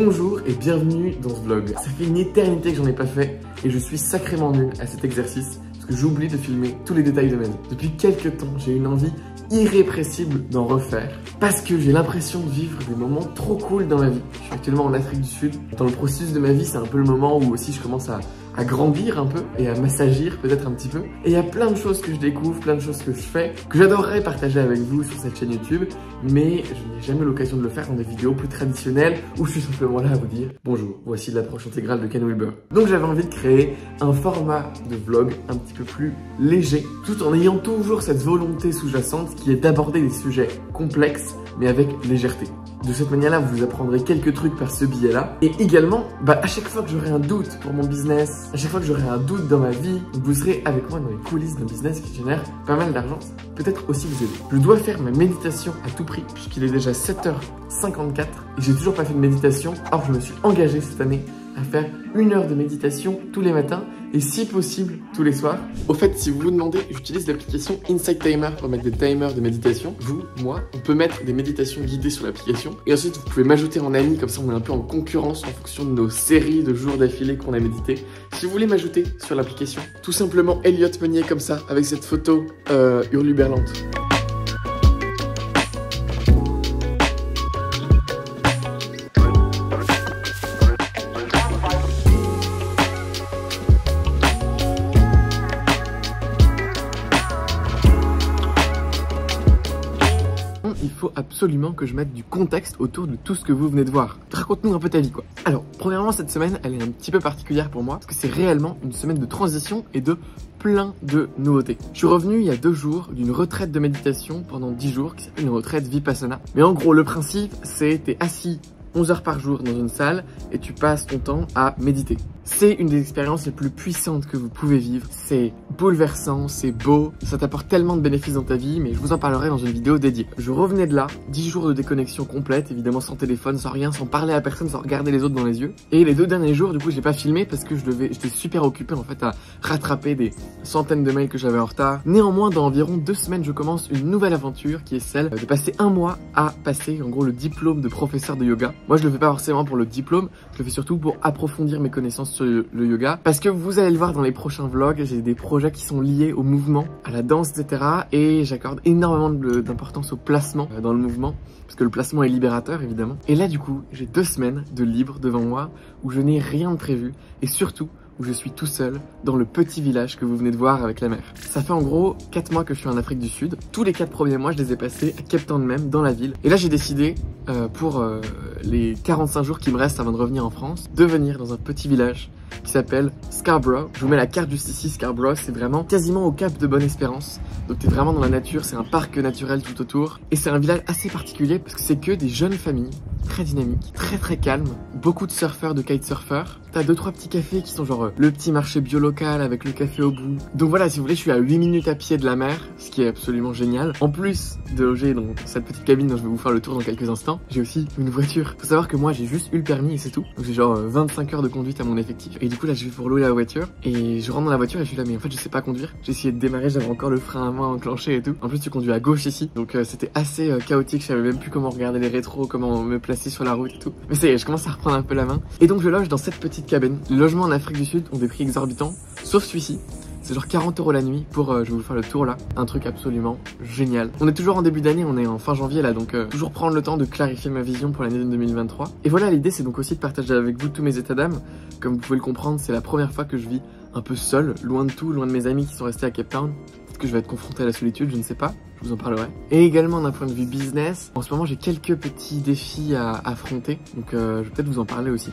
Bonjour et bienvenue dans ce vlog. Ça fait une éternité que j'en ai pas fait et je suis sacrément nul à cet exercice parce que j'oublie de filmer tous les détails de ma vie. Depuis quelques temps, j'ai une envie irrépressible d'en refaire parce que j'ai l'impression de vivre des moments trop cool dans ma vie. Je suis actuellement en Afrique du Sud. Dans le processus de ma vie, c'est un peu le moment où aussi je commence à grandir un peu et à m'assagir peut-être un petit peu. Et il y a plein de choses que je découvre, plein de choses que je fais, que j'adorerais partager avec vous sur cette chaîne YouTube, mais je n'ai jamais l'occasion de le faire dans des vidéos plus traditionnelles où je suis simplement là à vous dire bonjour, voici l'approche intégrale de Ken Wilber. Donc j'avais envie de créer un format de vlog un petit peu plus léger, tout en ayant toujours cette volonté sous-jacente qui est d'aborder des sujets complexes, mais avec légèreté. De cette manière-là, vous apprendrez quelques trucs par ce biais-là. Et également, à chaque fois que j'aurai un doute pour mon business, à chaque fois que j'aurai un doute dans ma vie, vous serez avec moi dans les coulisses d'un business qui génère pas mal d'argent. Peut-être aussi vous aider. Je dois faire ma méditation à tout prix, puisqu'il est déjà 7h54 et j'ai toujours pas fait de méditation. Or, je me suis engagé cette année à faire 1 heure de méditation tous les matins et si possible tous les soirs. Au fait, si vous vous demandez, j'utilise l'application Insight Timer pour mettre des timers de méditation. Vous, moi, on peut mettre des méditations guidées sur l'application et ensuite vous pouvez m'ajouter en ami, comme ça on est un peu en concurrence en fonction de nos séries de jours d'affilée qu'on a médité. Si vous voulez m'ajouter sur l'application, tout simplement Elliot Meunier comme ça, avec cette photo hurluberlante. Il faut absolument que je mette du contexte autour de tout ce que vous venez de voir. Raconte-nous un peu ta vie, quoi. Alors, premièrement, cette semaine, elle est un petit peu particulière pour moi parce que c'est réellement une semaine de transition et de plein de nouveautés. Je suis revenu il y a 2 jours d'une retraite de méditation pendant 10 jours qui s'appelle une retraite Vipassana. Mais en gros, le principe, c'est t'es assis 11 heures par jour dans une salle et tu passes ton temps à méditer. C'est une des expériences les plus puissantes que vous pouvez vivre. C'est bouleversant, c'est beau, ça t'apporte tellement de bénéfices dans ta vie, mais je vous en parlerai dans une vidéo dédiée. Je revenais de là, 10 jours de déconnexion complète, évidemment sans téléphone, sans rien, sans parler à personne, sans regarder les autres dans les yeux. Et les 2 derniers jours, du coup, j'ai pas filmé parce que j'étais super occupé en fait à rattraper des centaines de mails que j'avais en retard. Néanmoins, dans environ 2 semaines, je commence une nouvelle aventure qui est celle de passer 1 mois à passer en gros le diplôme de professeur de yoga. Moi, je le fais pas forcément pour le diplôme, je le fais surtout pour approfondir mes connaissances sur le yoga. Parce que vous allez le voir dans les prochains vlogs, j'ai des projets qui sont liés au mouvement, à la danse, etc. Et j'accorde énormément d'importance au placement dans le mouvement, parce que le placement est libérateur, évidemment. Et là, du coup, j'ai 2 semaines de libre devant moi, où je n'ai rien de prévu, et surtout, où je suis tout seul dans le petit village que vous venez de voir avec la mer. Ça fait en gros 4 mois que je suis en Afrique du Sud. Tous les 4 premiers mois, je les ai passés à Cape Town même, dans la ville. Et là, j'ai décidé, pour les 45 jours qui me restent avant de revenir en France, de venir dans un petit village qui s'appelle Scarborough. Je vous mets la carte juste ici. Scarborough, c'est vraiment quasiment au cap de Bonne-Espérance. Donc t'es vraiment dans la nature, c'est un parc naturel tout autour. Et c'est un village assez particulier parce que c'est que des jeunes familles, très dynamiques, très calmes. Beaucoup de surfeurs, de kitesurfers. T'as 2-3 petits cafés qui sont genre le petit marché bio local avec le café au bout. Donc voilà, si vous voulez, je suis à 8 minutes à pied de la mer, ce qui est absolument génial. En plus de loger dans cette petite cabine dont je vais vous faire le tour dans quelques instants, j'ai aussi une voiture. Faut savoir que moi, j'ai juste eu le permis et c'est tout. Donc j'ai genre 25 heures de conduite à mon effectif. Et du coup, là, je vais pour louer la voiture. Et je rentre dans la voiture et je suis là, mais en fait, je sais pas conduire. J'ai essayé de démarrer, j'avais encore le frein à main enclenché et tout. En plus, tu conduis à gauche ici. Donc c'était assez chaotique. Je savais même plus comment regarder les rétros, comment me placer sur la route et tout. Mais ça y est, je commence à reprendre un peu la main. Et donc, je loge dans cette petite cabine. Les logements en Afrique du Sud ont des prix exorbitants, sauf celui-ci. C'est genre 40 € la nuit pour, je vais vous faire le tour là, un truc absolument génial. On est toujours en début d'année, on est en fin janvier là, donc toujours prendre le temps de clarifier ma vision pour l'année 2023. Et voilà, l'idée c'est donc aussi de partager avec vous tous mes états d'âme. Comme vous pouvez le comprendre, c'est la première fois que je vis un peu seul, loin de tout, loin de mes amis qui sont restés à Cape Town. Peut-être que je vais être confronté à la solitude, je ne sais pas, je vous en parlerai. Et également d'un point de vue business, en ce moment j'ai quelques petits défis à affronter, donc je vais peut-être vous en parler aussi.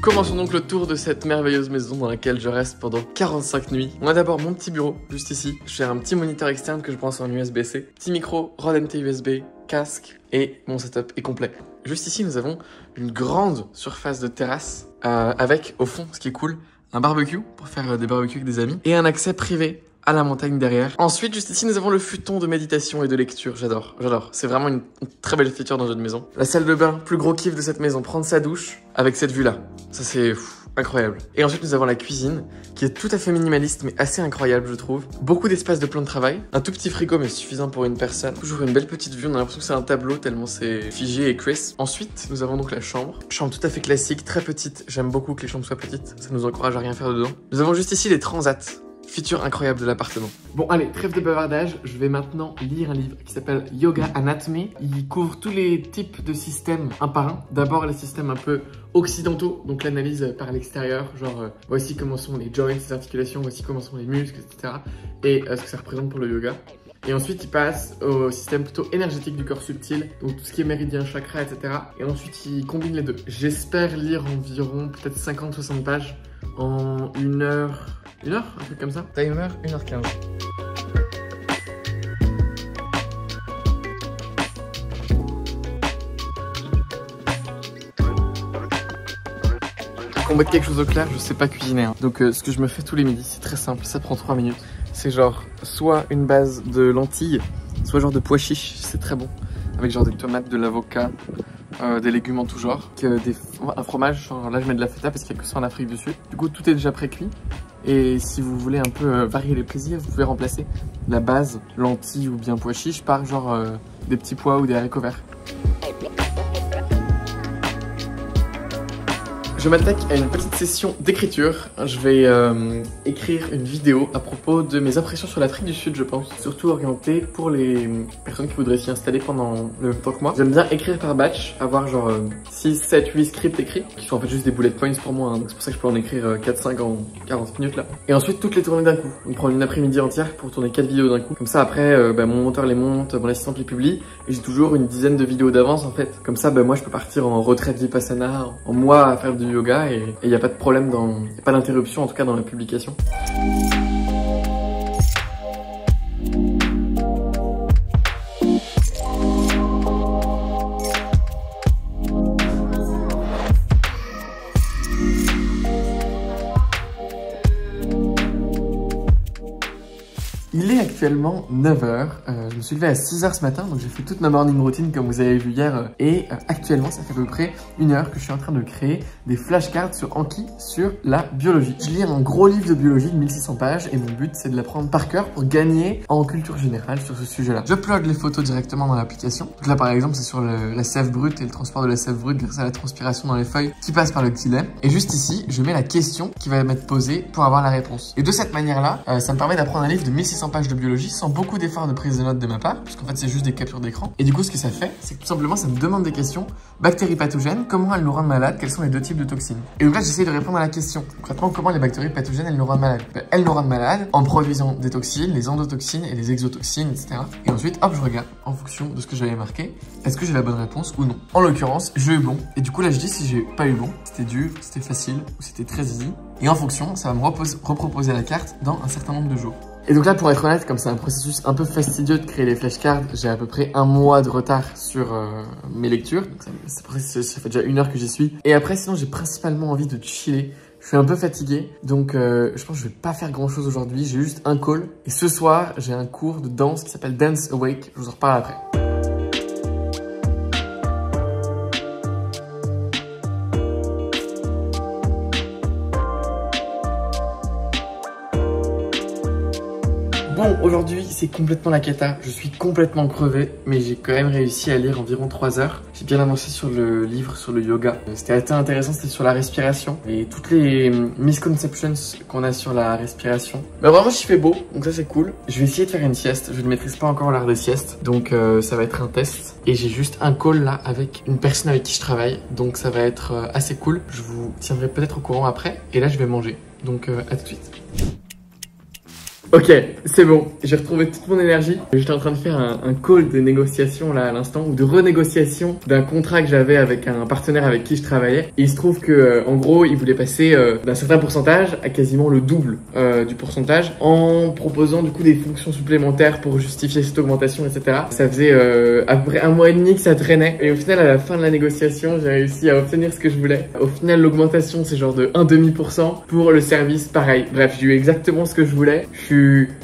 Commençons donc le tour de cette merveilleuse maison dans laquelle je reste pendant 45 nuits. On a d'abord mon petit bureau, juste ici. J'ai un petit moniteur externe que je branche en USB-C. Petit micro, Rode NT USB, casque et mon setup est complet. Juste ici, nous avons une grande surface de terrasse avec, au fond, ce qui est cool, un barbecue pour faire des barbecues avec des amis et un accès privé à la montagne derrière. Ensuite, juste ici, nous avons le futon de méditation et de lecture. J'adore, j'adore. C'est vraiment une très belle feature dans une maison. La salle de bain, plus gros kiff de cette maison, prendre sa douche avec cette vue-là. Ça, c'est incroyable. Et ensuite nous avons la cuisine qui est tout à fait minimaliste mais assez incroyable je trouve. Beaucoup d'espace de plan de travail, un tout petit frigo mais suffisant pour une personne. Toujours une belle petite vue, on a l'impression que c'est un tableau tellement c'est figé et crisp. Ensuite nous avons donc la chambre. Chambre tout à fait classique, très petite. J'aime beaucoup que les chambres soient petites, ça nous encourage à rien faire dedans. Nous avons juste ici les transats. Feature incroyable de l'appartement. Bon allez, trêve de bavardage, je vais maintenant lire un livre qui s'appelle Yoga Anatomy. Il couvre tous les types de systèmes un par un. D'abord les systèmes un peu occidentaux, donc l'analyse par l'extérieur, genre voici comment sont les joints, les articulations, voici comment sont les muscles, etc. Et ce que ça représente pour le yoga. Et ensuite, il passe au système plutôt énergétique du corps subtil, donc tout ce qui est méridien, chakra, etc. Et ensuite, il combine les deux. J'espère lire environ peut-être 50-60 pages en 1 heure. 1 heure, un truc comme ça. Timer, 1h15. Pour mettre quelque chose au clair, je sais pas cuisiner. Hein. Donc ce que je me fais tous les midis, c'est très simple, ça prend 3 minutes. C'est genre soit une base de lentilles, soit genre de pois chiches, c'est très bon. Avec genre des tomates, de l'avocat, des légumes en tout genre. Un fromage, genre là je mets de la feta parce qu'il y a que ça en Afrique du Sud. Du coup tout est déjà pré-cuit. Et si vous voulez un peu varier les plaisirs, vous pouvez remplacer la base lentilles ou bien pois chiches par genre des petits pois ou des haricots verts. Je m'attaque à une petite session d'écriture. Je vais écrire une vidéo à propos de mes impressions sur l'Afrique du Sud, je pense. Surtout orientée pour les personnes qui voudraient s'y installer pendant le même temps que moi. J'aime bien écrire par batch, avoir genre 6, 7, 8 scripts écrits, qui sont en fait juste des bullet points pour moi. Hein. Donc c'est pour ça que je peux en écrire 4-5 en 40 minutes là. Et ensuite toutes les tourner d'un coup. On prend une après-midi entière pour tourner 4 vidéos d'un coup. Comme ça après, mon monteur les monte, mon assistante les publie. Et j'ai toujours une dizaine de vidéos d'avance en fait. Comme ça, moi je peux partir en retraite Vipassana, en mois à faire du yoga et il n'y a pas de problème, y a pas d'interruption en tout cas dans la publication. Il est actuellement 9h, je me suis levé à 6h ce matin, donc j'ai fait toute ma morning routine comme vous avez vu hier. Et actuellement, ça fait à peu près 1 heure que je suis en train de créer des flashcards sur Anki sur la biologie. Je lis un gros livre de biologie de 1600 pages et mon but c'est de l'apprendre par cœur pour gagner en culture générale sur ce sujet-là. J'upload les photos directement dans l'application. Donc là par exemple, c'est sur la sève brute et le transport de la sève brute grâce à la transpiration dans les feuilles qui passe par le xylème. Et juste ici, je mets la question qui va m'être posée pour avoir la réponse. Et de cette manière-là, ça me permet d'apprendre un livre de 1600 pages de biologie sans beaucoup d'efforts de prise de notes de ma part, parce qu'en fait c'est juste des captures d'écran. Et du coup ce que ça fait, c'est que tout simplement ça me demande des questions. Bactéries pathogènes, comment elles nous rendent malades, quels sont les 2 types de toxines. Et donc là j'essaie de répondre à la question. Concrètement, comment les bactéries pathogènes elles nous rendent malades. Elles nous rendent malades en produisant des toxines, les endotoxines et les exotoxines, etc. Et ensuite hop, je regarde en fonction de ce que j'avais marqué, est-ce que j'ai la bonne réponse ou non. En l'occurrence, j'ai eu bon. Et du coup là je dis si j'ai pas eu bon, c'était dur, c'était facile ou c'était très easy. Et en fonction, ça va me reproposer la carte dans un certain nombre de jours. Et donc là, pour être honnête, comme c'est un processus un peu fastidieux de créer les flashcards, j'ai à peu près 1 mois de retard sur mes lectures. Donc ça fait déjà 1 heure que j'y suis. Et après, sinon, j'ai principalement envie de chiller. Je suis un peu fatigué, donc je pense que je vais pas faire grand chose aujourd'hui. J'ai juste un call. Et ce soir, j'ai un cours de danse qui s'appelle Dance Awake. Je vous en reparle après. Bon, aujourd'hui, c'est complètement la cata. Je suis complètement crevé, mais j'ai quand même réussi à lire environ 3 heures. J'ai bien avancé sur le livre sur le yoga. C'était assez intéressant, c'était sur la respiration et toutes les misconceptions qu'on a sur la respiration. Mais vraiment, j'y fais beau, donc ça, c'est cool. Je vais essayer de faire une sieste. Je ne maîtrise pas encore l'art des siestes, donc ça va être un test. Et j'ai juste un call là avec une personne avec qui je travaille, donc ça va être assez cool. Je vous tiendrai peut-être au courant après. Et là, je vais manger. Donc, à tout de suite. Ok, c'est bon, j'ai retrouvé toute mon énergie. J'étais en train de faire un call de négociation là à l'instant, ou de renégociation d'un contrat que j'avais avec un partenaire avec qui je travaillais. Et il se trouve que en gros, il voulait passer d'un certain pourcentage à quasiment le double du pourcentage en proposant du coup des fonctions supplémentaires pour justifier cette augmentation, etc. Ça faisait à peu près 1 mois et demi que ça traînait. Et au final, à la fin de la négociation, j'ai réussi à obtenir ce que je voulais. Au final, l'augmentation, c'est genre de 1,5% pour le service, pareil. Bref, j'ai eu exactement ce que je voulais. Je suis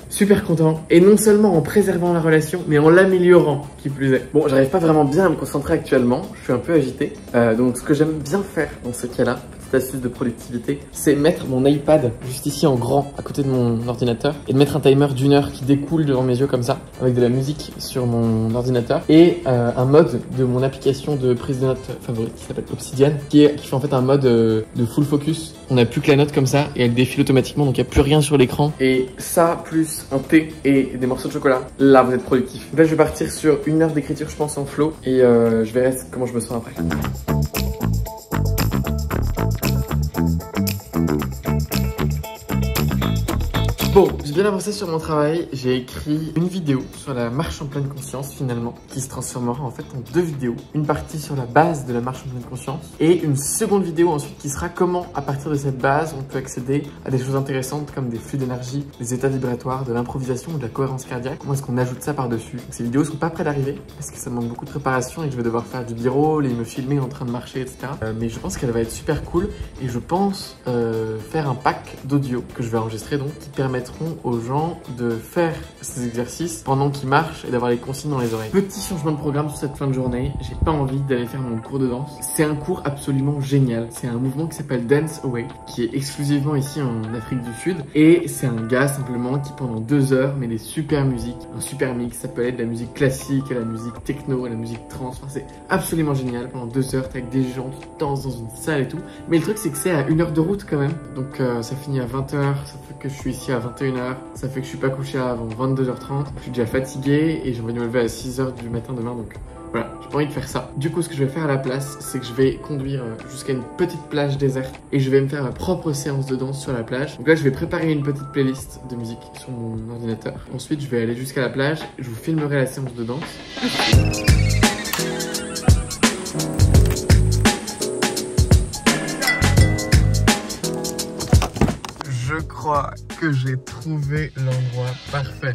super content, et non seulement en préservant la relation, mais en l'améliorant, qui plus est. Bon, j'arrive pas vraiment bien à me concentrer actuellement, je suis un peu agité, donc ce que j'aime bien faire dans ce cas-là, petite petite astuce de productivité, c'est mettre mon iPad juste ici en grand à côté de mon ordinateur et de mettre un timer d'1 heure qui découle devant mes yeux comme ça, avec de la musique sur mon ordinateur et un mode de mon application de prise de notes favorite qui s'appelle Obsidian, qui fait en fait un mode de full focus. On n'a plus que la note comme ça et elle défile automatiquement, donc il n'y a plus rien sur l'écran. Et ça, plus un thé et des morceaux de chocolat, là vous êtes productif. Donc là je vais partir sur 1 heure d'écriture je pense en flow et je verrai comment je me sens après. Bon, j'ai bien avancé sur mon travail, j'ai écrit une vidéo sur la marche en pleine conscience finalement, qui se transformera en fait en 2 vidéos. Une partie sur la base de la marche en pleine conscience et une seconde vidéo ensuite qui sera comment à partir de cette base on peut accéder à des choses intéressantes comme des flux d'énergie, des états vibratoires, de l'improvisation ou de la cohérence cardiaque. Comment est-ce qu'on ajoute ça par-dessus? Ces vidéos sont pas près d'arriver parce que ça demande beaucoup de préparation et que je vais devoir faire du b-roll et me filmer en train de marcher etc. Mais je pense qu'elle va être super cool et je pense faire un pack d'audio que je vais enregistrer donc qui permettront aux gens de faire ces exercices pendant qu'ils marchent et d'avoir les consignes dans les oreilles. Petit changement de programme sur cette fin de journée, j'ai pas envie d'aller faire mon cours de danse. C'est un cours absolument génial. C'est un mouvement qui s'appelle Dance Away, qui est exclusivement ici en Afrique du Sud. Et c'est un gars simplement qui pendant 2 heures met des super musiques, un super mix. Ça peut être de la musique classique, à la musique techno, à la musique trance. Enfin, c'est absolument génial. Pendant 2 heures, t'es avec des gens qui dansent dans une salle et tout. Mais le truc, c'est que c'est à 1 heure de route quand même. Donc ça finit à 20 h, ça fait que je suis ici à 21 h. Ça fait que je suis pas couché avant 22 h 30. Je suis déjà fatigué et j'ai envie de me lever à 6 h du matin demain. Donc voilà, j'ai pas envie de faire ça. Du coup, ce que je vais faire à la place, c'est que je vais conduire jusqu'à une petite plage déserte et je vais me faire ma propre séance de danse sur la plage. Donc là, je vais préparer une petite playlist de musique sur mon ordinateur. Ensuite, je vais aller jusqu'à la plage. Je vous filmerai la séance de danse. Je crois que j'ai trouvé l'endroit parfait.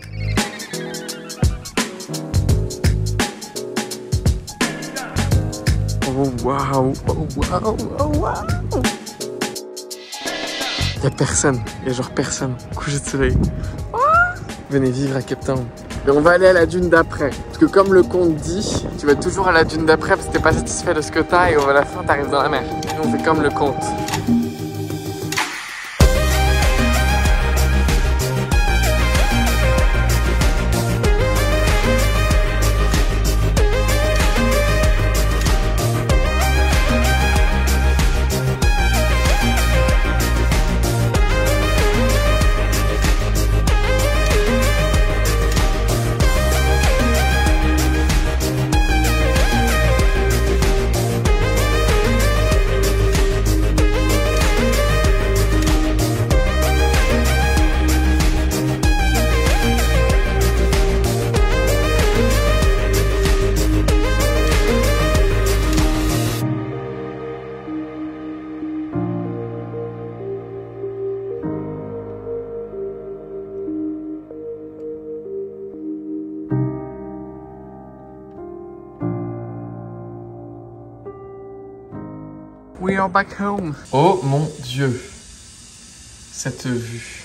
Oh waouh, oh waouh, oh waouh. Y'a personne, y'a genre personne. Coucher de soleil. Oh, venez vivre à Cape Town. Mais on va aller à la dune d'après. Parce que comme le conte dit, tu vas toujours à la dune d'après parce que t'es pas satisfait de ce que t'as et à la fin t'arrives dans la mer. Et on fait comme le conte. We are back home. Oh mon Dieu. Cette vue.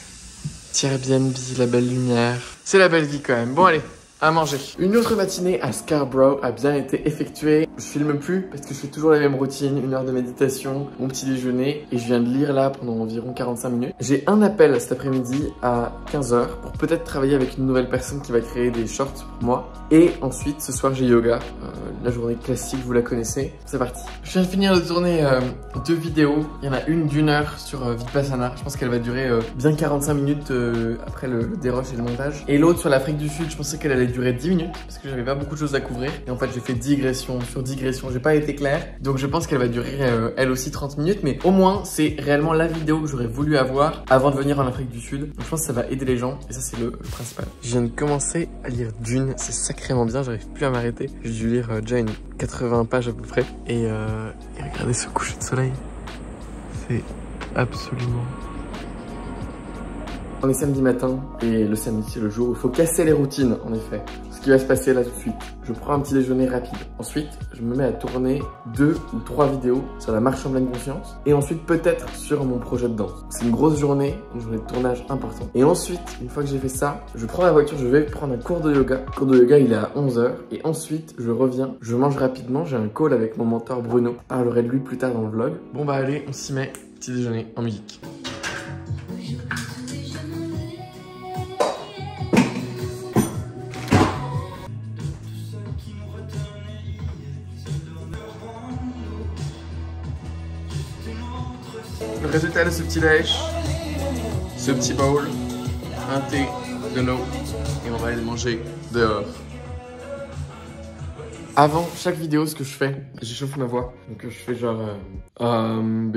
Petit Airbnb, la belle lumière. C'est la belle vie quand même. Bon allez, à manger. Une autre matinée à Scarborough a bien été effectuée. Je filme plus parce que je fais toujours la même routine. 1 heure de méditation, mon petit déjeuner. Et je viens de lire là pendant environ 45 minutes. J'ai un appel cet après-midi à 15 h pour peut-être travailler avec une nouvelle personne qui va créer des shorts pour moi. Et ensuite, ce soir, j'ai yoga. La journée classique, vous la connaissez. C'est parti. Je viens de finir de tourner 2 vidéos. Il y en a une d'1 heure sur Vipassana. Je pense qu'elle va durer bien 45 minutes après le dérush et le montage. Et l'autre sur l'Afrique du Sud, je pensais qu'elle allait durer 10 minutes parce que j'avais pas beaucoup de choses à couvrir. Et en fait, j'ai fait digression sur digression. J'ai pas été clair. Donc, je pense qu'elle va durer elle aussi 30 minutes. Mais au moins, c'est réellement la vidéo que j'aurais voulu avoir avant de venir en Afrique du Sud. Donc, je pense que ça va aider les gens. Et ça, c'est le principal. Je viens de commencer à lire Dune. C'est sacrément bien. J'arrive plus à m'arrêter. J'ai dû lire déjà une 80 pages à peu près. Et regardez ce coucher de soleil. C'est absolument... On est samedi matin et le samedi c'est le jour où il faut casser les routines en effet. Parce qui va se passer là tout de suite. Je prends un petit déjeuner rapide. Ensuite, je me mets à tourner 2 ou 3 vidéos sur la marche en pleine conscience. Et ensuite, peut-être sur mon projet de danse. C'est une grosse journée, une journée de tournage importante. Et ensuite, une fois que j'ai fait ça, je prends la voiture, je vais prendre un cours de yoga. Le cours de yoga, il est à 11 h. Et ensuite, je reviens, je mange rapidement. J'ai un call avec mon mentor Bruno. Je parlerai de lui plus tard dans le vlog. Bon bah allez, on s'y met. Petit déjeuner en musique. Le résultat de ce petit lèche, ce petit bowl, un thé, de l'eau, et on va aller manger dehors. Avant chaque vidéo, ce que je fais, j'échauffe ma voix. Donc je fais genre B,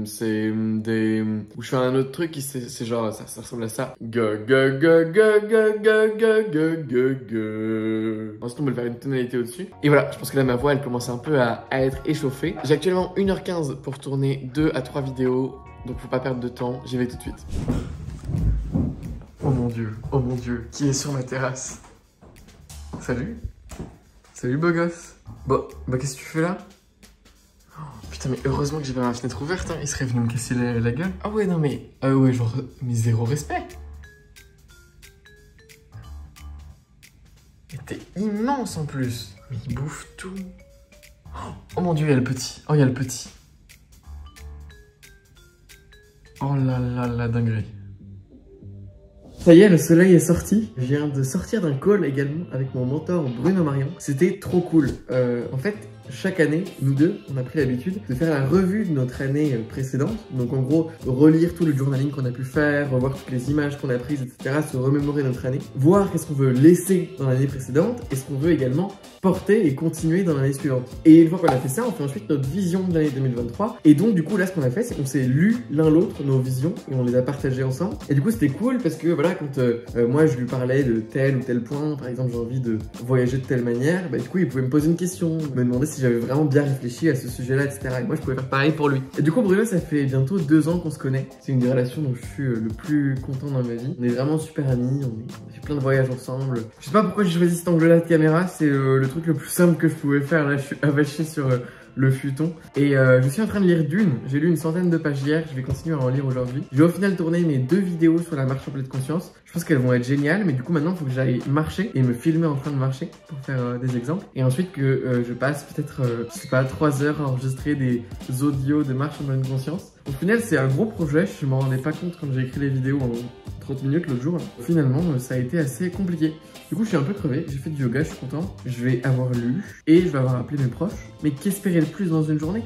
C, D, ou je fais un autre truc qui c'est genre ça ressemble à ça. Ensuite on peut le faire une tonalité au-dessus. Et voilà, je pense que là ma voix elle commence un peu à être échauffée. J'ai actuellement 1 h 15 pour tourner 2 à 3 vidéos. Donc faut pas perdre de temps, j'y vais tout de suite. Oh mon dieu, qui est sur ma terrasse? Salut. Salut beau gosse. Bon, bah qu'est-ce que tu fais là? Oh, putain mais heureusement que j'ai pas ma fenêtre ouverte, hein. Il serait venu me casser la gueule. Ah ouais non mais, ouais genre, mais zéro respect. Et t'es immense en plus. Mais il bouffe tout. Oh mon dieu, il y a le petit. Oh il y a le petit. Oh là là la dinguerie. Ça y est, le soleil est sorti. Je viens de sortir d'un call également avec mon mentor Bruno Marion. C'était trop cool. En fait, chaque année, nous deux, on a pris l'habitude de faire la revue de notre année précédente. Donc en gros, relire tout le journaling qu'on a pu faire, revoir toutes les images qu'on a prises, etc. Se remémorer notre année. Voir qu'est-ce qu'on veut laisser dans l'année précédente et ce qu'on veut également porter et continuer dans l'année suivante. Et une fois qu'on a fait ça, on fait ensuite notre vision de l'année 2023. Et donc du coup, là, ce qu'on a fait, c'est qu'on s'est lu l'un l'autre nos visions et on les a partagées ensemble. Et du coup, c'était cool parce que voilà, quand moi, je lui parlais de tel ou tel point, par exemple, j'ai envie de voyager de telle manière, bah du coup, il pouvait me poser une question, me demander si j'avais vraiment bien réfléchi à ce sujet-là, etc. Et moi, je pouvais faire pareil pour lui. Et du coup, Bruno, ça fait bientôt 2 ans qu'on se connaît. C'est une des relations dont je suis le plus content dans ma vie. On est vraiment super amis, on a fait plein de voyages ensemble. Je sais pas pourquoi j'ai choisi cet angle-là de caméra, c'est le truc le plus simple que je pouvais faire. Là, je suis avaché sur le futon. Et je suis en train de lire Dune. J'ai lu une centaine de pages hier, je vais continuer à en lire aujourd'hui. Je vais au final tourner mes 2 vidéos sur la marche en pleine conscience. Je pense qu'elles vont être géniales, mais du coup maintenant il faut que j'aille marcher et me filmer en train de marcher pour faire des exemples. Et ensuite que je passe peut-être, je sais pas, 3 heures à enregistrer des audios de marche en pleine conscience. Au final c'est un gros projet, je m'en rendais pas compte quand j'ai écrit les vidéos en 30 minutes l'autre jour. Finalement ça a été assez compliqué. Du coup je suis un peu crevé, j'ai fait du yoga, je suis content. Je vais avoir lu et je vais avoir appelé mes proches. Mais qu'espérer le plus dans une journée?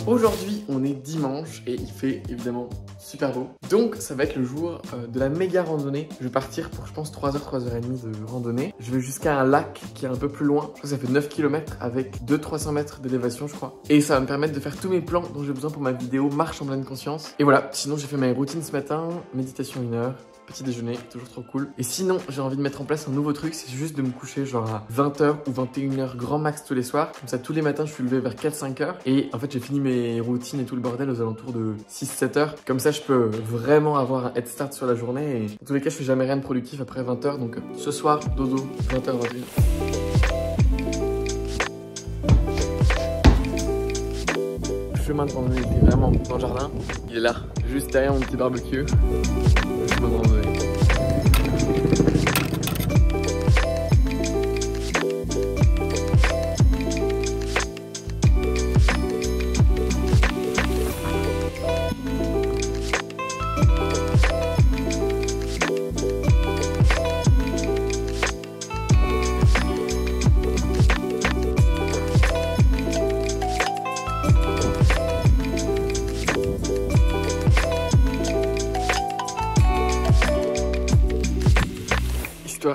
Aujourd'hui, on est dimanche et il fait évidemment super beau. Donc, ça va être le jour de la méga randonnée. Je vais partir pour, je pense, 3 h, 3 h 30 de randonnée. Je vais jusqu'à un lac qui est un peu plus loin. Je crois que ça fait 9 km avec 200-300 mètres d'élévation, je crois. Et ça va me permettre de faire tous mes plans dont j'ai besoin pour ma vidéo marche en pleine conscience. Et voilà, sinon j'ai fait ma routine ce matin, méditation 1 heure. Petit déjeuner, toujours trop cool. Et sinon, j'ai envie de mettre en place un nouveau truc, c'est juste de me coucher genre à 20 h ou 21 h grand max tous les soirs. Comme ça, tous les matins, je suis levé vers 4-5 h. Et en fait, j'ai fini mes routines et tout le bordel aux alentours de 6-7 h. Comme ça, je peux vraiment avoir un head start sur la journée. Et en tous les cas, je fais jamais rien de productif après 20 h. Donc ce soir, dodo, 20 h, 21 h. Le chemin de randonnée était vraiment dans le jardin. Il est là, juste derrière mon petit barbecue. Je me randonnée.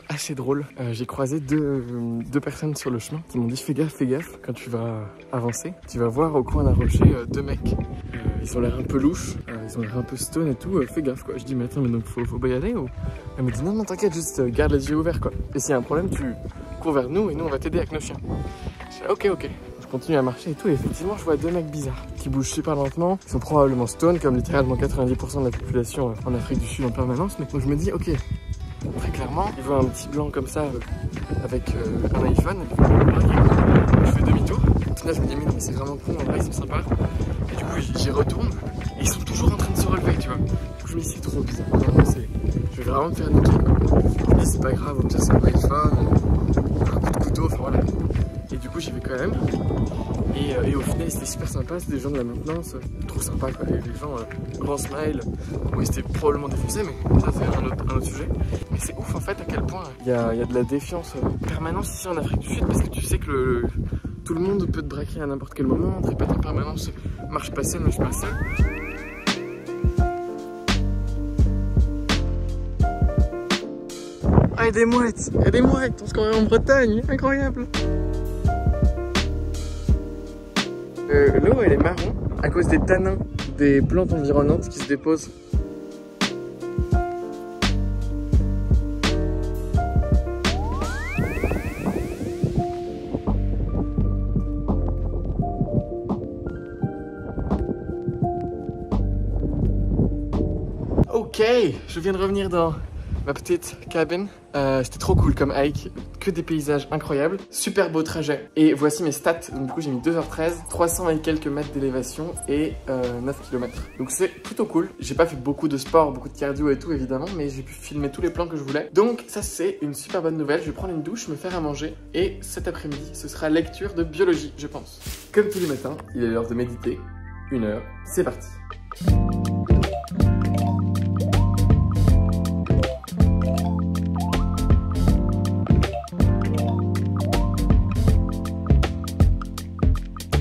Assez drôle, j'ai croisé deux personnes sur le chemin qui m'ont dit fais gaffe quand tu vas avancer, tu vas voir au coin d'un rocher 2 mecs, ils ont l'air un peu louches, ils ont l'air un peu stone et tout, fais gaffe quoi. Je dis mais attends mais donc faut pas y aller ou... Elle me dit non t'inquiète, juste garde les yeux ouverts quoi, et s'il y a un problème tu cours vers nous et nous on va t'aider avec nos chiens. Je dis ok. Du continue à marcher et tout. Et effectivement, je vois deux mecs bizarres qui bougent super lentement. Ils sont probablement stone, comme littéralement 90% de la population en Afrique du Sud en permanence. Mais donc je me dis, ok, très clairement, ils voient un petit blanc comme ça avec un iPhone. Je fais demi-tour. Là, je me dis, mais non, mais c'est vraiment con, en vrai, ils sont sympas. Et du coup, j'y retourne. Et ils sont toujours en train de se relever, tu vois. Du coup, je me dis, c'est trop bizarre. Vraiment, je vais vraiment me faire niquer, quoi. Je me dis, c'est pas grave, au pire, c'est un iPhone, un coup de couteau, enfin voilà. Et du coup, j'y vais quand même. Et au final, c'était super sympa. C'était des gens de la maintenance, trop sympa, quoi. Les gens, grand smile. Bon, ils étaient probablement défoncés, mais ça, c'est un autre sujet. Mais c'est ouf, en fait, à quel point il y a de la défiance permanente ici en Afrique du Sud, parce que tu sais que tout le monde peut te braquer à n'importe quel moment, te répète en permanence, marche pas seul, marche pas seul. Ah, il y a des mouettes, on se croirait en Bretagne, incroyable. L'eau elle est marron à cause des tanins des plantes environnantes qui se déposent. Ok, je viens de revenir dans ma petite cabine. C'était trop cool comme hike, que des paysages incroyables, super beau trajet. Et voici mes stats, donc du coup j'ai mis 2h13, 300 et quelques mètres d'élévation et 9 km. Donc c'est plutôt cool. J'ai pas fait beaucoup de sport, beaucoup de cardio et tout évidemment, mais j'ai pu filmer tous les plans que je voulais. Donc ça c'est une super bonne nouvelle. Je vais prendre une douche, me faire à manger et cet après-midi ce sera lecture de biologie je pense. Comme tous les matins, il est l'heure de méditer. 1 heure, c'est parti.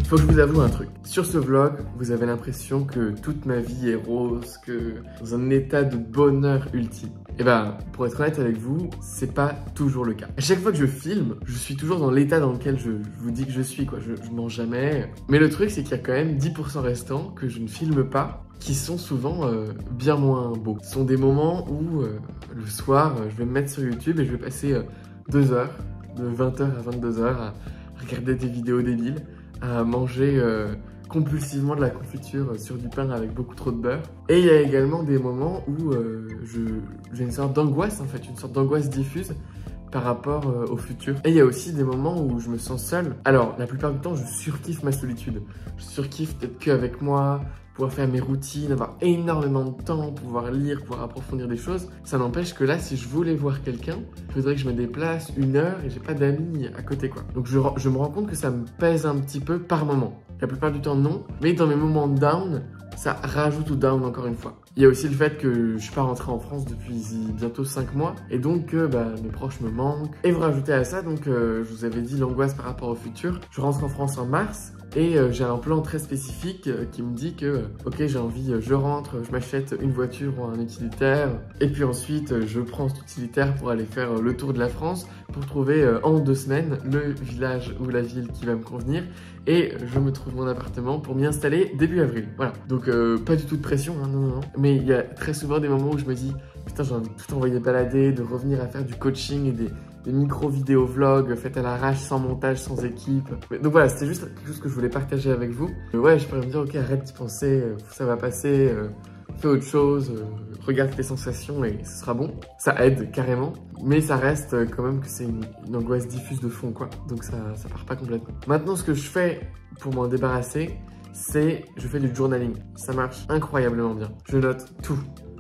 Faut que je vous avoue un truc. Sur ce vlog, vous avez l'impression que toute ma vie est rose, que dans un état de bonheur ultime. Et ben, pour être honnête avec vous, c'est pas toujours le cas. À chaque fois que je filme, je suis toujours dans l'état dans lequel je vous dis que je suis, quoi. Je mens jamais. Mais le truc, c'est qu'il y a quand même 10% restants que je ne filme pas, qui sont souvent bien moins beaux. Ce sont des moments où, le soir, je vais me mettre sur YouTube et je vais passer 2 heures, de 20h à 22h, à regarder des vidéos débiles, à manger compulsivement de la confiture sur du pain avec beaucoup trop de beurre. Et il y a également des moments où j'ai une sorte d'angoisse en fait, une sorte d'angoisse diffuse par rapport au futur. Et il y a aussi des moments où je me sens seul. Alors, la plupart du temps, je surkiffe ma solitude. Je surkiffe d'être qu'avec moi, pouvoir faire mes routines, avoir énormément de temps, pouvoir lire, pouvoir approfondir des choses. Ça n'empêche que là, si je voulais voir quelqu'un, il faudrait que je me déplace 1 heure et j'ai pas d'amis à côté, quoi. Donc je me rends compte que ça me pèse un petit peu par moment. La plupart du temps, non. Mais dans mes moments down, ça rajoute au down encore une fois. Il y a aussi le fait que je suis pas rentré en France depuis bientôt 5 mois et donc mes proches me manquent. Et vous rajoutez à ça, donc je vous avais dit l'angoisse par rapport au futur. Je rentre en France en mars et j'ai un plan très spécifique qui me dit que ok, j'ai envie, je rentre, je m'achète une voiture ou un utilitaire et puis ensuite je prends cet utilitaire pour aller faire le tour de la France pour trouver en 2 semaines le village ou la ville qui va me convenir et je me trouve mon appartement pour m'y installer début avril. Voilà, donc pas du tout de pression, hein, non. Mais il y a très souvent des moments où je me dis putain, j'ai envie de tout envoyer balader, de revenir à faire du coaching et des micro-vidéos vlogs faites à l'arrache, sans montage, sans équipe. Donc voilà, c'était juste quelque chose que je voulais partager avec vous. Ouais, je pourrais me dire, ok, arrête d'y penser, ça va passer, fais autre chose, regarde tes sensations et ce sera bon. Ça aide carrément, mais ça reste quand même que c'est une angoisse diffuse de fond, quoi. Donc ça part pas complètement. Maintenant, ce que je fais pour m'en débarrasser, c'est je fais du journaling. Ça marche incroyablement bien. Je note tout.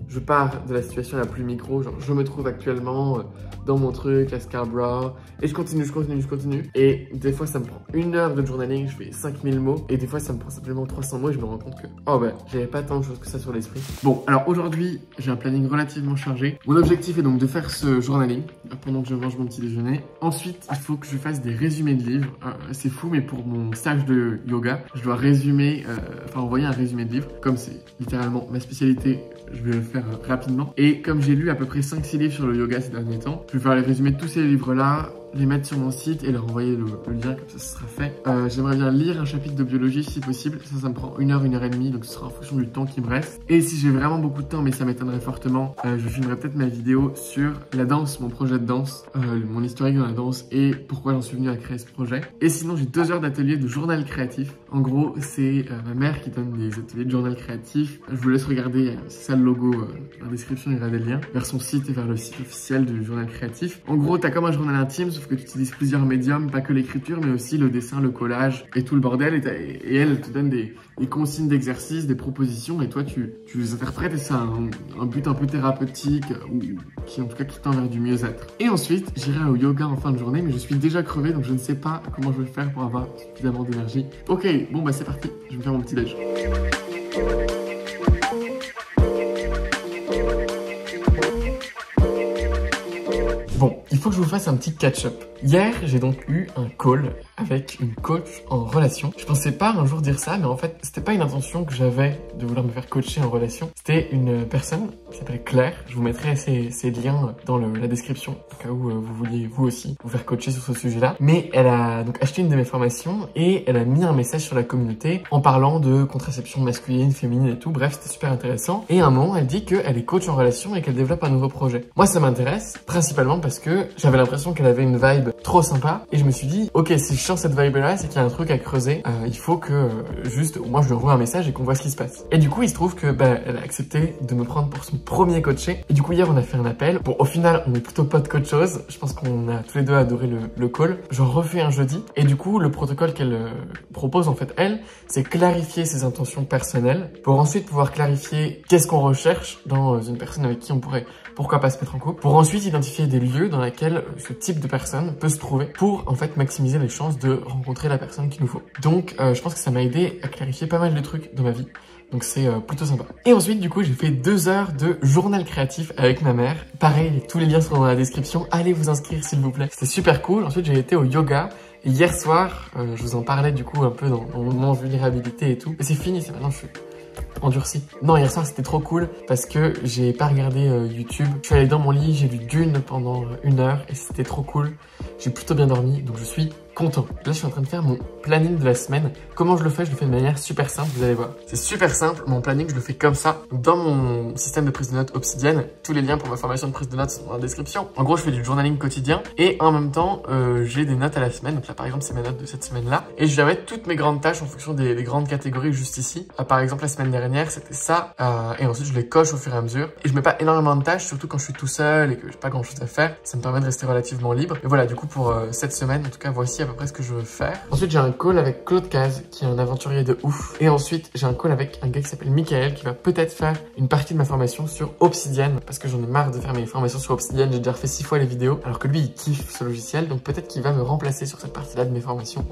Je pars de la situation la plus micro, genre je me trouve actuellement dans mon truc à Scarborough et je continue. Et des fois ça me prend 1 heure de journaling, je fais 5000 mots et des fois ça me prend simplement 300 mots et je me rends compte que oh ben j'avais pas tant de choses que ça sur l'esprit. Bon, alors aujourd'hui j'ai un planning relativement chargé. Mon objectif est donc de faire ce journaling pendant que je mange mon petit déjeuner. Ensuite il faut que je fasse des résumés de livres. C'est fou, mais pour mon stage de yoga je dois résumer, envoyer un résumé de livre. Comme c'est littéralement ma spécialité, je vais le faire rapidement. Et comme j'ai lu à peu près 5-6 livres sur le yoga ces derniers temps, je vais faire les résumés de tous ces livres-là les mettre sur mon site et leur envoyer le lien, comme ça ce sera fait. J'aimerais bien lire un chapitre de biologie si possible. Ça me prend 1 heure, 1 heure et demie, donc ce sera en fonction du temps qui me reste. Et si j'ai vraiment beaucoup de temps, mais ça m'étonnerait fortement, je filmerai peut-être ma vidéo sur la danse, mon projet de danse, mon historique dans la danse et pourquoi j'en suis venu à créer ce projet. Et sinon, j'ai 2 heures d'atelier de journal créatif. En gros, c'est ma mère qui donne des ateliers de journal créatif. Je vous laisse regarder, c'est ça le logo, dans la description, il y aura des liens vers son site et vers le site officiel du journal créatif. En gros, t'as comme un journal intime, sauf que tu utilises plusieurs médiums, pas que l'écriture, mais aussi le dessin, le collage et tout le bordel. Et elle te donne des consignes d'exercice, des propositions, et toi, tu les interprètes, et c'est un but un peu thérapeutique, ou qui en tout cas qui tend vers du mieux-être. Et ensuite, j'irai au yoga en fin de journée, mais je suis déjà crevé, donc je ne sais pas comment je vais faire pour avoir suffisamment d'énergie. Ok, bon bah c'est parti, je vais me faire mon petit déj. Bon, il faut que je vous fasse un petit catch-up. Hier, j'ai donc eu un call avec une coach en relation. Je pensais pas un jour dire ça, mais en fait, c'était pas une intention que j'avais de vouloir me faire coacher en relation. C'était une personne qui s'appelle Claire. Je vous mettrai ses liens dans la description, au cas où vous vouliez vous aussi vous faire coacher sur ce sujet-là. Mais elle a donc acheté une de mes formations et elle a mis un message sur la communauté en parlant de contraception masculine, féminine et tout. Bref, c'était super intéressant. Et à un moment, elle dit qu'elle est coach en relation et qu'elle développe un nouveau projet. Moi, ça m'intéresse principalement parce que j'avais l'impression qu'elle avait une vibe trop sympa et je me suis dit, ok, si je sens cette vibe là, c'est qu'il y a un truc à creuser. Il faut que juste, moi je lui envoie un message et qu'on voit ce qui se passe. Et du coup, il se trouve que elle a accepté de me prendre pour son premier coaché. Et du coup, hier, on a fait un appel. Bon, au final, on est plutôt potes qu'autre chose. Je pense qu'on a tous les deux adoré le call. J'en refais un jeudi. Et du coup, le protocole qu'elle propose, en fait, elle, c'est clarifier ses intentions personnelles pour ensuite pouvoir clarifier qu'est-ce qu'on recherche dans une personne avec qui on pourrait, pourquoi pas se mettre en couple, pour ensuite identifier des lieux dans lesquels ce type de personne peut se trouver pour en fait maximiser les chances de rencontrer la personne qu'il nous faut. Donc je pense que ça m'a aidé à clarifier pas mal de trucs dans ma vie. Donc c'est plutôt sympa. Et ensuite du coup j'ai fait 2 heures de journal créatif avec ma mère. Pareil, tous les liens sont dans la description. Allez vous inscrire s'il vous plaît. C'était super cool. Ensuite j'ai été au yoga. Et hier soir, je vous en parlais du coup un peu dans mon moment vulnérabilité et tout. Et c'est fini, c'est maintenant je suis endurci. Non, hier soir c'était trop cool parce que j'ai pas regardé YouTube. Je suis allé dans mon lit, j'ai lu Dune pendant 1 heure et c'était trop cool. J'ai plutôt bien dormi, donc je suis content. Là, je suis en train de faire mon planning de la semaine. Comment je le fais? Je le fais de manière super simple, vous allez voir. C'est super simple, mon planning, je le fais comme ça. Dans mon système de prise de notes Obsidian, tous les liens pour ma formation de prise de notes sont dans la description. En gros, je fais du journaling quotidien et en même temps, j'ai des notes à la semaine. Donc là, par exemple, c'est mes notes de cette semaine-là. Et je vais mettre toutes mes grandes tâches en fonction des grandes catégories juste ici. Par exemple, la semaine dernière, c'était ça. Et ensuite, je les coche au fur et à mesure. Et je mets pas énormément de tâches, surtout quand je suis tout seul et que j'ai pas grand-chose à faire. Ça me permet de rester relativement libre. Et voilà, du coup, pour cette semaine, en tout cas, voici à peu près ce que je veux faire. Ensuite, j'ai un call avec Claude Caz, qui est un aventurier de ouf. Et ensuite, j'ai un call avec un gars qui s'appelle Michael, qui va peut-être faire une partie de ma formation sur Obsidian, parce que j'en ai marre de faire mes formations sur Obsidian. J'ai déjà refait 6 fois les vidéos, alors que lui, il kiffe ce logiciel. Donc peut-être qu'il va me remplacer sur cette partie-là de mes formations.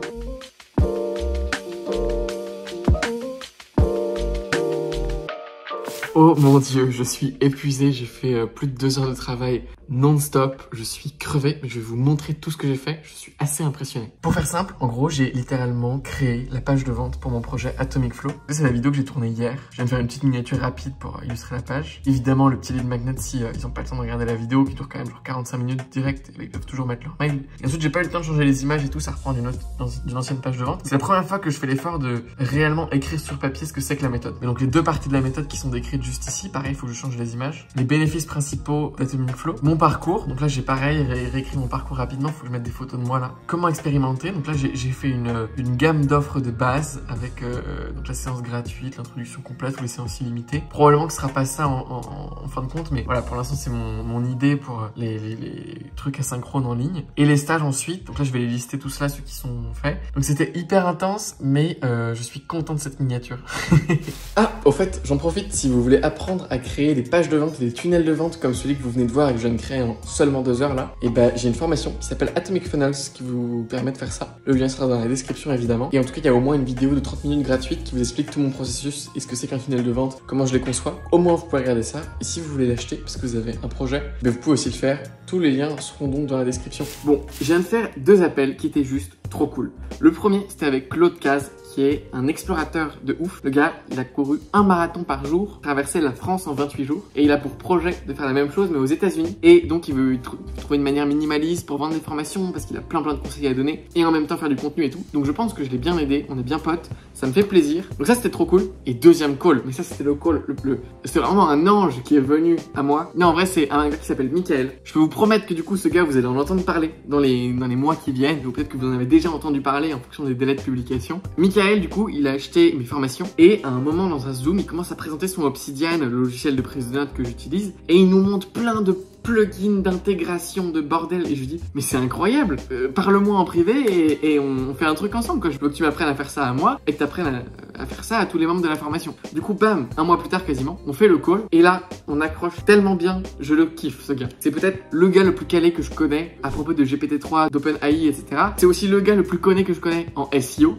Oh mon dieu, je suis épuisé, j'ai fait plus de 2 heures de travail non-stop, je suis crevé, mais je vais vous montrer tout ce que j'ai fait, je suis assez impressionné. Pour faire simple, en gros, j'ai littéralement créé la page de vente pour mon projet Atomic Flow. C'est la vidéo que j'ai tournée hier, je viens de faire une petite miniature rapide pour illustrer la page. Évidemment, le petit lead magnet, si ils n'ont pas le temps de regarder la vidéo, qui dure quand même genre 45 minutes direct, ils doivent toujours mettre leur mail. Et ensuite, j'ai pas eu le temps de changer les images et tout, ça reprend d'une ancienne page de vente. C'est la première fois que je fais l'effort de réellement écrire sur papier ce que c'est que la méthode. Mais donc les 2 parties de la méthode qui sont décrites juste ici, pareil, il faut que je change les images. Les bénéfices principaux d'Atomic Flow. Mon parcours, donc là j'ai pareil, réécrit mon parcours rapidement, il faut que je mette des photos de moi là. Comment expérimenter, donc là j'ai fait une gamme d'offres de base avec donc la séance gratuite, l'introduction complète ou les séances illimitées. Probablement que ce sera pas ça en fin de compte, mais voilà, pour l'instant c'est mon idée pour les trucs asynchrones en ligne. Et les stages ensuite, donc là je vais les lister tous là, ceux qui sont faits. Donc c'était hyper intense, mais je suis content de cette miniature. Ah, au fait, j'en profite, si vous voulez apprendre à créer des pages de vente et des tunnels de vente comme celui que vous venez de voir et que je viens de créer en seulement 2 heures là, et j'ai une formation qui s'appelle Atomic Funnels qui vous permet de faire ça. Le lien sera dans la description évidemment. Et en tout cas, il y a au moins une vidéo de 30 minutes gratuite qui vous explique tout mon processus et ce que c'est qu'un tunnel de vente, comment je les conçois. Au moins, vous pouvez regarder ça. Et si vous voulez l'acheter parce que vous avez un projet, vous pouvez aussi le faire. Tous les liens seront donc dans la description. Bon, je viens de faire 2 appels qui étaient juste trop cool. Le premier, c'était avec Claude Caz, qui est un explorateur de ouf. Le gars, il a couru un marathon par jour, traversé la France en 28 jours. Et il a pour projet de faire la même chose, mais aux États-Unis. Et donc, il veut trouver une manière minimaliste pour vendre des formations, parce qu'il a plein de conseils à donner. Et en même temps, faire du contenu et tout. Donc, je pense que je l'ai bien aidé. On est bien potes. Ça me fait plaisir. Donc, ça, c'était trop cool. Et deuxième call. Mais ça, c'était le call c'était vraiment un ange qui est venu à moi. Non, en vrai, c'est un gars qui s'appelle Michael. Je peux vous promettre que du coup, ce gars, vous allez en entendre parler dans les mois qui viennent. Ou peut-être que vous en avez déjà entendu parler en fonction des délais de publication. Michael, du coup, il a acheté mes formations. Et à un moment, dans un Zoom, il commence à présenter son Obsidian, le logiciel de prise de notes que j'utilise. Et il nous montre plein de plugins d'intégration de bordel. Et je lui dis, mais c'est incroyable, parle-moi en privé et on fait un truc ensemble, quoi. Je veux que tu m'apprennes à faire ça à moi et que tu apprennes à faire ça à tous les membres de la formation. Du coup, bam, un mois plus tard quasiment, on fait le call et là, on accroche tellement bien, je le kiffe ce gars. C'est peut-être le gars le plus calé que je connais à propos de GPT-3, d'OpenAI, etc. C'est aussi le gars le plus connu que je connais en SEO.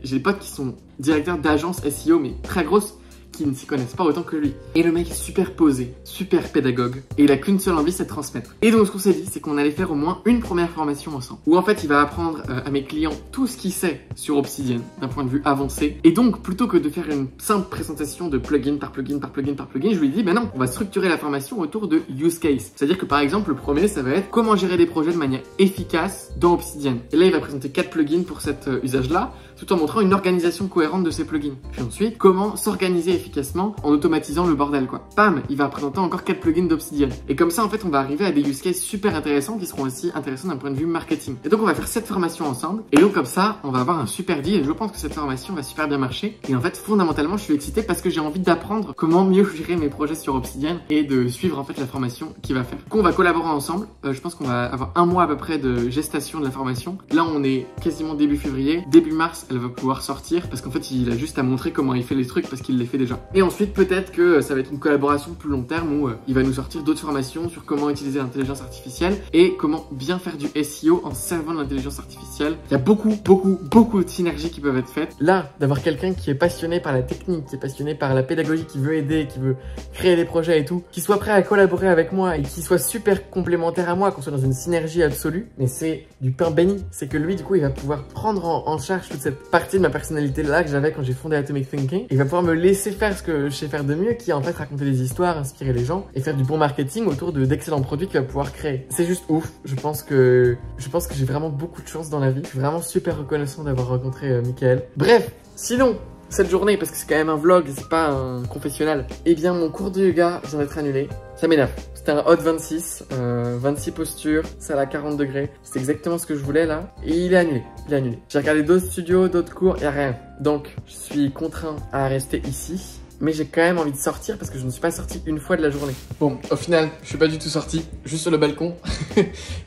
J'ai des potes qui sont directeurs d'agences SEO, mais très grosses, qui ne s'y connaissent pas autant que lui. Et le mec est super posé, super pédagogue, et il a qu'une seule envie, c'est de transmettre. Et donc ce qu'on s'est dit, c'est qu'on allait faire au moins une première formation ensemble, où en fait il va apprendre à mes clients tout ce qu'il sait sur Obsidian, d'un point de vue avancé. Et donc plutôt que de faire une simple présentation de plugin par plugin par plugin par plugin, je lui ai dit, ben non, on va structurer la formation autour de use case. C'est-à-dire que par exemple, le premier, ça va être comment gérer des projets de manière efficace dans Obsidian. Et là, il va présenter 4 plugins pour cet usage-là, tout en montrant une organisation cohérente de ces plugins. Puis ensuite, comment s'organiser efficacement en automatisant le bordel, quoi. Bam, il va présenter encore 4 plugins d'Obsidian. Et comme ça, en fait, on va arriver à des use cases super intéressants qui seront aussi intéressants d'un point de vue marketing. Et donc, on va faire cette formation ensemble. Et donc, comme ça, on va avoir un super deal. Et je pense que cette formation va super bien marcher. Et en fait, fondamentalement, je suis excité parce que j'ai envie d'apprendre comment mieux gérer mes projets sur Obsidian et de suivre en fait la formation qu'il va faire. Du coup, on va collaborer ensemble. Je pense qu'on va avoir un mois à peu près de gestation de la formation. Là, on est quasiment début février. Début mars, elle va pouvoir sortir parce qu'en fait, il a juste à montrer comment il fait les trucs parce qu'il les fait déjà. Et ensuite, peut-être que ça va être une collaboration plus long terme où il va nous sortir d'autres formations sur comment utiliser l'intelligence artificielle et comment bien faire du SEO en servant de l'intelligence artificielle. Il y a beaucoup de synergies qui peuvent être faites. Là, d'avoir quelqu'un qui est passionné par la technique, qui est passionné par la pédagogie, qui veut aider, qui veut créer des projets et tout, qui soit prêt à collaborer avec moi et qui soit super complémentaire à moi, qu'on soit dans une synergie absolue, mais c'est du pain béni. C'est que lui, du coup, il va pouvoir prendre en charge toute cette partie de ma personnalité là que j'avais quand j'ai fondé Atomic Thinking. Il va pouvoir me laisser faire ce que je sais faire de mieux, qui est en fait raconter des histoires, inspirer les gens et faire du bon marketing autour d'excellents produits qu'il va pouvoir créer. C'est juste ouf. Je pense que j'ai vraiment beaucoup de chance dans la vie. Je suis vraiment super reconnaissant d'avoir rencontré Michael. Bref, sinon, cette journée, parce que c'est quand même un vlog, c'est pas un confessionnal, eh bien mon cours de yoga vient d'être annulé. Ça m'énerve. C'était un hot 26, 26 postures, c'est à 40 degrés. C'est exactement ce que je voulais là. Et il est annulé. Il est annulé. J'ai regardé d'autres studios, d'autres cours, y a rien. Donc, je suis contraint à rester ici. Mais j'ai quand même envie de sortir parce que je ne suis pas sorti une fois de la journée. Bon, au final, je suis pas du tout sorti, juste sur le balcon.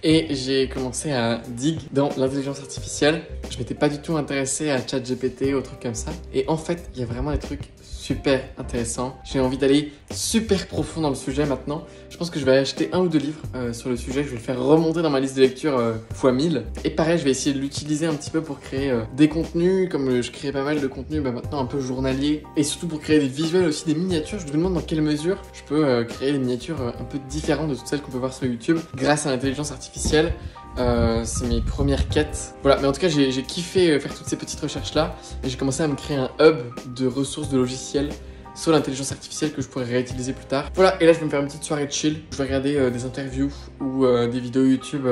Et j'ai commencé à dig dans l'intelligence artificielle. Je m'étais pas du tout intéressé à ChatGPT ou trucs comme ça. Et en fait, il y a vraiment des trucs super intéressants. J'ai envie d'aller super profond dans le sujet maintenant. Je pense que je vais acheter 1 ou 2 livres sur le sujet. Je vais le faire remonter dans ma liste de lecture x 1000. Et pareil, je vais essayer de l'utiliser un petit peu pour créer des contenus. Comme je crée pas mal de contenus maintenant un peu journaliers. Et surtout pour créer des visuels aussi, des miniatures. Je me demande dans quelle mesure je peux créer des miniatures un peu différentes de toutes celles qu'on peut voir sur YouTube grâce à l'intelligence artificielle. C'est mes premières quêtes. Voilà, mais en tout cas, j'ai kiffé faire toutes ces petites recherches-là. Et j'ai commencé à me créer un hub de ressources de logiciels sur l'intelligence artificielle que je pourrais réutiliser plus tard. Voilà, et là, je vais me faire une petite soirée de chill. Je vais regarder des interviews ou des vidéos YouTube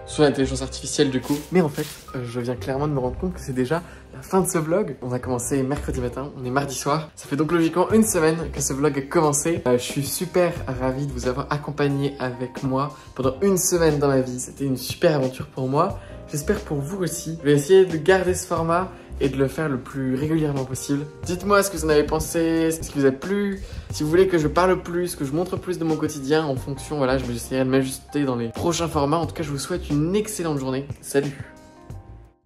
sur l'intelligence artificielle du coup. Mais en fait, je viens clairement de me rendre compte que c'est déjà la fin de ce vlog. On a commencé mercredi matin, on est mardi soir. Ça fait donc logiquement une semaine que ce vlog a commencé. Je suis super ravi de vous avoir accompagné avec moi pendant une semaine dans ma vie. C'était une super aventure pour moi. J'espère pour vous aussi. Je vais essayer de garder ce format et de le faire le plus régulièrement possible. Dites-moi ce que vous en avez pensé, ce qui vous a plu. Si vous voulez que je parle plus, que je montre plus de mon quotidien en fonction, voilà, je vais essayer de m'ajuster dans les prochains formats. En tout cas, je vous souhaite une excellente journée. Salut!